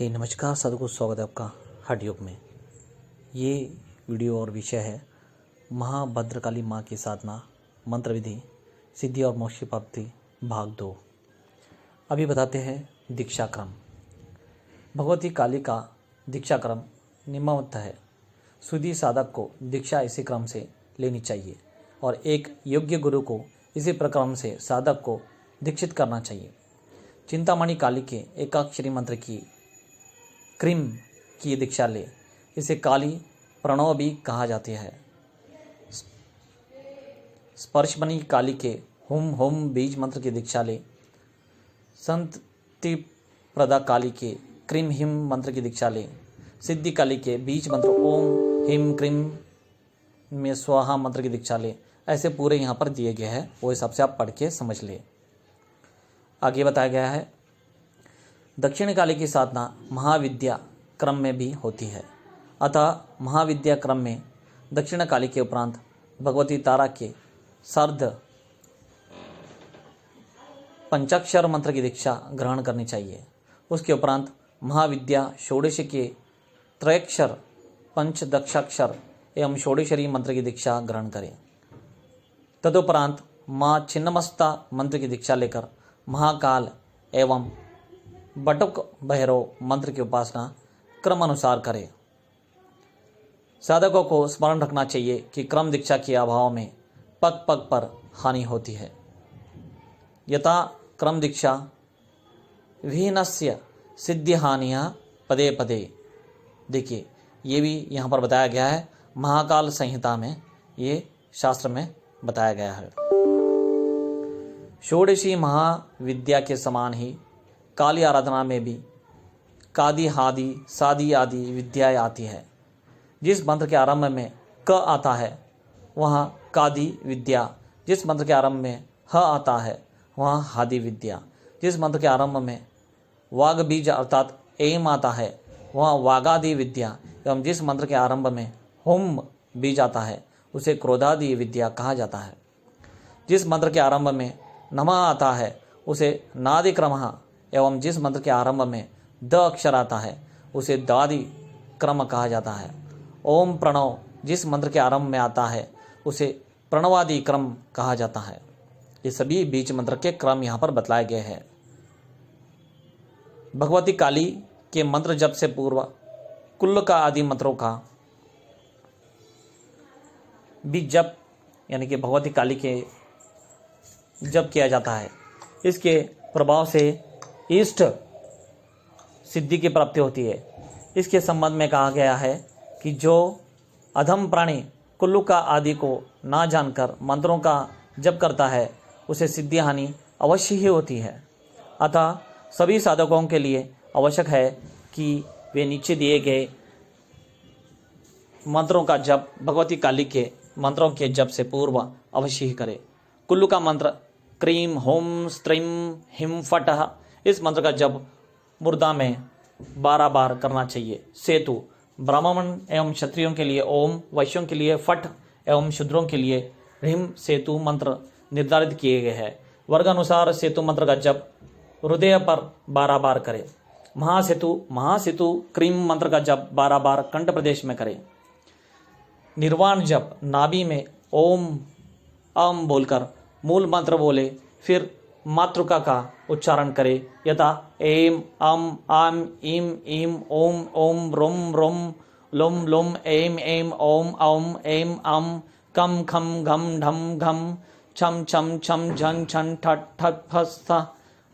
नमस्कार साधु को स्वागत है आपका हठ योग में। ये वीडियो और विषय है महाभद्रकाली माँ की साधना, मंत्र विधि, सिद्धि और मोक्ष की प्राप्ति भाग 2। अभी बताते हैं दीक्षा क्रम। भगवती काली का दीक्षा क्रम निम्नवत है। सुधी साधक को दीक्षा इसी क्रम से लेनी चाहिए और एक योग्य गुरु को इसी प्रक्रम से साधक को दीक्षित करना चाहिए। चिंतामणि काली के एकाक्षरी मंत्र की क्रीम की दीक्षा ले। इसे काली प्रणव भी कहा जाती है। स्पर्शमणि काली के हुम होम बीज मंत्र की दीक्षा ले। संति प्रदा काली के क्रीम हिम मंत्र की दीक्षा ले। सिद्धि काली के बीज मंत्र ओम हिम क्रीम में स्वाहा मंत्र की दीक्षा ले। ऐसे पूरे यहाँ पर दिए गए हैं, वो हिसाब से आप पढ़ के समझ ले। आगे बताया गया है दक्षिण काली की साधना महाविद्या क्रम में भी होती है। अतः महाविद्या क्रम में दक्षिण काली के उपरांत भगवती तारा के सर्ध पंचाक्षर मंत्र की दीक्षा ग्रहण करनी चाहिए। उसके उपरांत महाविद्या षोडश के त्रयक्षर पंचदक्षाक्षर एवं षोडशरी मंत्र की दीक्षा ग्रहण करें। तदुपरांत माँ छिन्नमस्ता मंत्र की दीक्षा लेकर महाकाल एवं बटुक भैरव मंत्र की उपासना क्रम अनुसार करें। साधकों को स्मरण रखना चाहिए कि क्रम दीक्षा के अभाव में पग पग पर हानि होती है। यथा क्रम दीक्षा विहीनस्य सिद्धि हानिया पदे पदे। देखिए ये भी यहाँ पर बताया गया है, महाकाल संहिता में ये शास्त्र में बताया गया है। षोडशी महाविद्या के समान ही काली आराधना में भी कादी हादि सादी आदि विद्याएं आती है। जिस मंत्र के आरंभ में क आता है वहाँ कादी विद्या, जिस मंत्र के आरंभ में ह आता है वहाँ हादि विद्या, जिस मंत्र के आरंभ में वाग बीज अर्थात एम आता है वहाँ वागादि विद्या, एवं जिस मंत्र के आरंभ में हुम बीज आता है उसे क्रोधादि विद्या कहा जाता है। जिस मंत्र के आरंभ में नमः आता है उसे नादि क्रमः, एवं जिस मंत्र के आरंभ में द अक्षर आता है उसे दादि क्रम कहा जाता है। ओम प्रणव जिस मंत्र के आरंभ में आता है उसे प्रणवादि क्रम कहा जाता है। ये सभी बीज मंत्र के क्रम यहाँ पर बतलाए गए हैं। भगवती काली के मंत्र जप से पूर्व कुल्ल का आदि मंत्रों का भी जप यानी कि भगवती काली के जप किया जाता है। इसके प्रभाव से इष्ट सिद्धि की प्राप्ति होती है। इसके संबंध में कहा गया है कि जो अधम प्राणी कुल्लुका आदि को ना जानकर मंत्रों का जप करता है उसे सिद्धि हानि अवश्य ही होती है। अतः सभी साधकों के लिए आवश्यक है कि वे नीचे दिए गए मंत्रों का जप भगवती काली के मंत्रों के जप से पूर्व अवश्य ही करें। कुल्लू का मंत्र क्रीम होम स्त्रीम हिम फटह, इस मंत्र का जप मुर्दा में 12 बार करना चाहिए। सेतु ब्राह्मण एवं क्षत्रियों के लिए ओम, वैश्यों के लिए फट एवं शूद्रों के लिए ह्रीम सेतु मंत्र निर्धारित किए गए हैं। वर्ग अनुसार सेतु मंत्र का जप हृदय पर 12 बार करें। महासेतु क्रीम मंत्र का जप 12 बार कंठ प्रदेश में करें। निर्वाण जप नाभि में ओम अम बोलकर मूल मंत्र बोले, फिर मातृका का उच्चारण करे यथा एम अम आम इम इम ओम ओम रोम रोम लोम लोम M M Om Om M अम कम खम घम ढम घम छम छम छम झन छन ठट ठट फस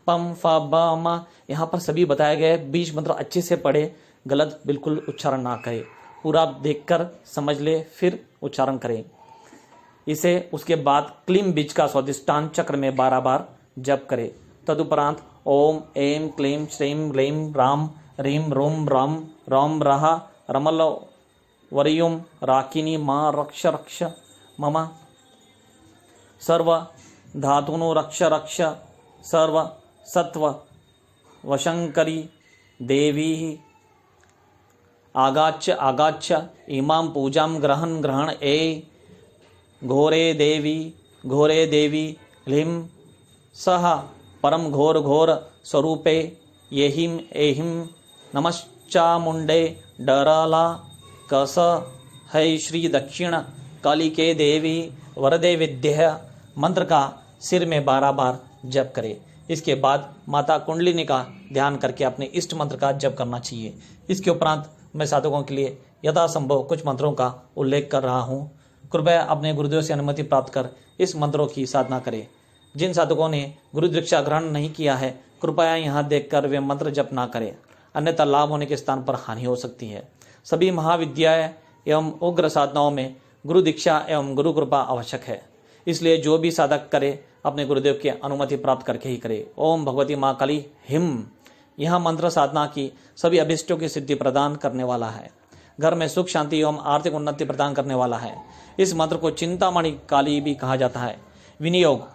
पम फ ब म। यहाँ पर सभी बताए गए बीज मंत्र अच्छे से पढ़े, गलत बिल्कुल उच्चारण ना करें। पूरा देखकर समझ ले फिर उच्चारण करें इसे। उसके बाद क्लीम बीज का स्वादिष्टान चक्र में 12 बार जप करे। तदुपरांत ओम एम क्लीम श्रीम ह्रीम राम रीम रोम राम राम राहा रमल वरियुम राकिनी माँ रक्ष रक्ष मम सर्व धातुनो रक्ष रक्ष सर्व सत्व वशंकरी देवी आगाच्छ आगाच्छ इमां पूजां ग्रहण ग्रहण ए घोरे देवी ह्लीं सह परम घोर घोर स्वरूपे येहिम एहिम नमश्चामुंडे डराला कस है श्री दक्षिण काली के देवी वरदे विद्या मंत्र का सिर में 12 बार जप करें। इसके बाद माता कुंडलिनी का ध्यान करके अपने इष्ट मंत्र का जप करना चाहिए। इसके उपरांत मैं साधकों के लिए यथासंभव कुछ मंत्रों का उल्लेख कर रहा हूँ। कृपया अपने गुरुदेव से अनुमति प्राप्त कर इस मंत्रों की साधना करें। जिन साधकों ने गुरु दीक्षा ग्रहण नहीं किया है, कृपया यहाँ देखकर वे मंत्र जप ना करें, अन्यथा लाभ होने के स्थान पर हानि हो सकती है। सभी महाविद्याएं एवं उग्र साधनाओं में गुरु दीक्षा एवं गुरु कृपा आवश्यक है। इसलिए जो भी साधक करे अपने गुरुदेव की अनुमति प्राप्त करके ही करे। ओम भगवती माँ काली हिम। यह मंत्र साधना की सभी अभिष्टों की सिद्धि प्रदान करने वाला है। घर में सुख शांति एवं आर्थिक उन्नति प्रदान करने वाला है। इस मंत्र को चिंतामणि काली भी कहा जाता है। विनियोग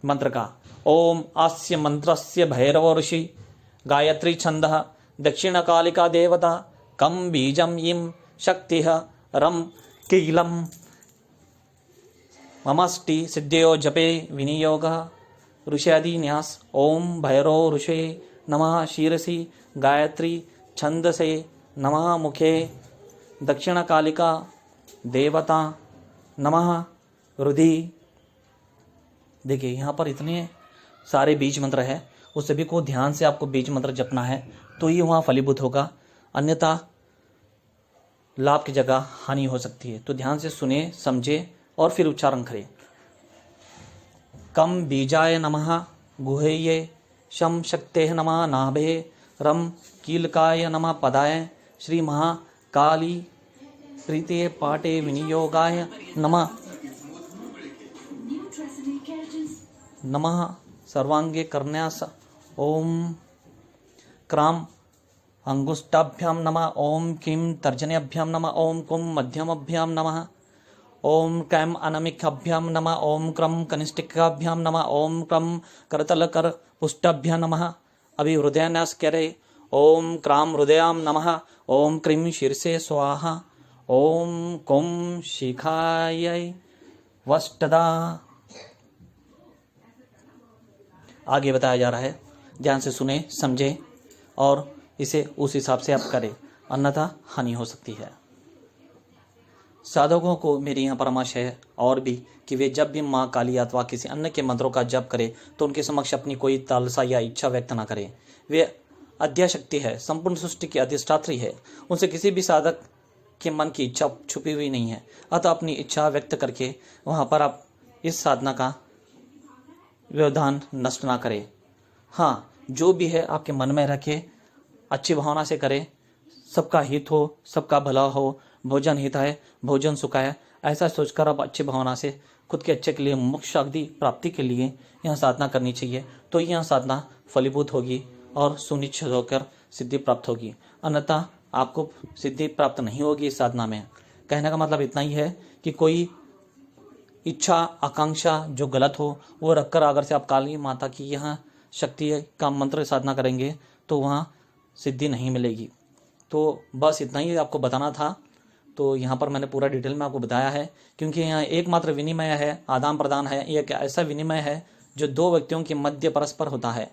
मंत्र का ओम आस्य मंत्रस्य भैरव ऋषि गायत्री छंदः दक्षिण कालिका देवता कम बीजम इम शक्ति रम कीलम ममष्टि सिद्धयो जपे विनियोग ऋषादि न्यास। ओम भैरव ऋषे नमः शीरसि गायत्री छंदसे नमः मुखे दक्षिण कालिका देवता नमः रुधि। देखिए यहाँ पर इतने सारे बीज मंत्र है, उस सभी को ध्यान से आपको बीज मंत्र जपना है तो ही वहाँ फलीभूत होगा, अन्यथा लाभ की जगह हानि हो सकती है। तो ध्यान से सुने, समझे और फिर उच्चारण करें। कम बीजाय नमः गुहेये शम शक्ते नमः नाभे रम कीलकाय नमः पदाय श्री महाकाली प्रीते पाटे विनियोगाय नमः नमः सर्वांगे करन्यास। ओम क्राम अंगुष्ठाभ्याम नमः। ओम किम तर्जन्याभ्याम नमः। ओम कुम मध्यमाभ्याम नमः। ओम कैम अनमिकाभ्याम नमः। ओम क्रम कनिष्ठिकाभ्याम नमः। ओम क्रम करतल कर पुष्टाभ्याम नमः। अभी हृदयान्यास करे। ओम क्राम हृदयाम नमः। ओम क्रीम शीर्षे स्वाहा। ओम कुम शिखाय वष्टदा। आगे बताया जा रहा है, ध्यान से सुने, समझे और इसे उस हिसाब से आप करें, अन्यथा हानि हो सकती है। साधकों को मेरी यहाँ परामर्श है और भी कि वे जब भी माँ काली अथवा किसी अन्य के मंत्रों का जप करें तो उनके समक्ष अपनी कोई लालसा या इच्छा व्यक्त न करें। वे अद्याशक्ति है, संपूर्ण सृष्टि की अधिष्ठात्री है। उनसे किसी भी साधक के मन की इच्छा छुपी हुई नहीं है। अतः अपनी इच्छा व्यक्त करके वहाँ पर आप इस साधना का व्यवधान नष्ट ना करें। हाँ, जो भी है आपके मन में रखे, अच्छी भावना से करें। सबका हित हो, सबका भला हो, भोजन हित है भोजन सुखाय, ऐसा सोचकर आप अच्छी भावना से खुद के अच्छे के लिए, मोक्ष आदि प्राप्ति के लिए यह साधना करनी चाहिए। तो यह साधना फलीभूत होगी और सुनिश्चित होकर सिद्धि प्राप्त होगी, अन्यथा आपको सिद्धि प्राप्त नहीं होगी इस साधना में। कहने का मतलब इतना ही है कि कोई इच्छा आकांक्षा जो गलत हो वो रखकर अगर से आप काली माता की यह शक्ति का मंत्र साधना करेंगे तो वहाँ सिद्धि नहीं मिलेगी। तो बस इतना ही आपको बताना था। तो यहाँ पर मैंने पूरा डिटेल में आपको बताया है, क्योंकि यहाँ एकमात्र विनिमय है, आदान प्रदान है। ये एक ऐसा विनिमय है जो दो व्यक्तियों के मध्य परस्पर होता है।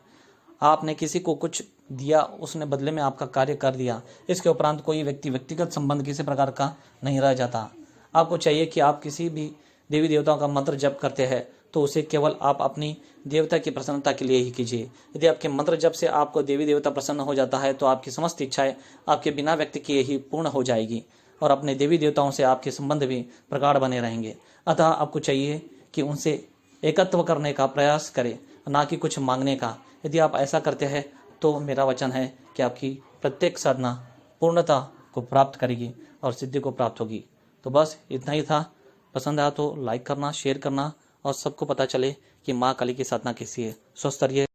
आपने किसी को कुछ दिया, उसने बदले में आपका कार्य कर दिया। इसके उपरांत कोई व्यक्तिगत संबंध किसी प्रकार का नहीं रह जाता। आपको चाहिए कि आप किसी भी देवी देवताओं का मंत्र जप करते हैं तो उसे केवल आप अपनी देवता की प्रसन्नता के लिए ही कीजिए। यदि आपके मंत्र जप से आपको देवी देवता प्रसन्न हो जाता है तो आपकी समस्त इच्छाएं आपके बिना व्यक्त किए ही पूर्ण हो जाएगी और अपने देवी देवताओं से आपके संबंध भी प्रगाढ़ बने रहेंगे। अतः आपको चाहिए कि उनसे एकत्व करने का प्रयास करें, ना कि कुछ मांगने का। यदि आप ऐसा करते हैं तो मेरा वचन है कि आपकी प्रत्येक साधना पूर्णता को प्राप्त करेगी और सिद्धि को प्राप्त होगी। तो बस इतना ही था। पसंद आया तो लाइक करना, शेयर करना और सबको पता चले कि माँ काली की साधना कैसी है। स्वस्थ रहिए।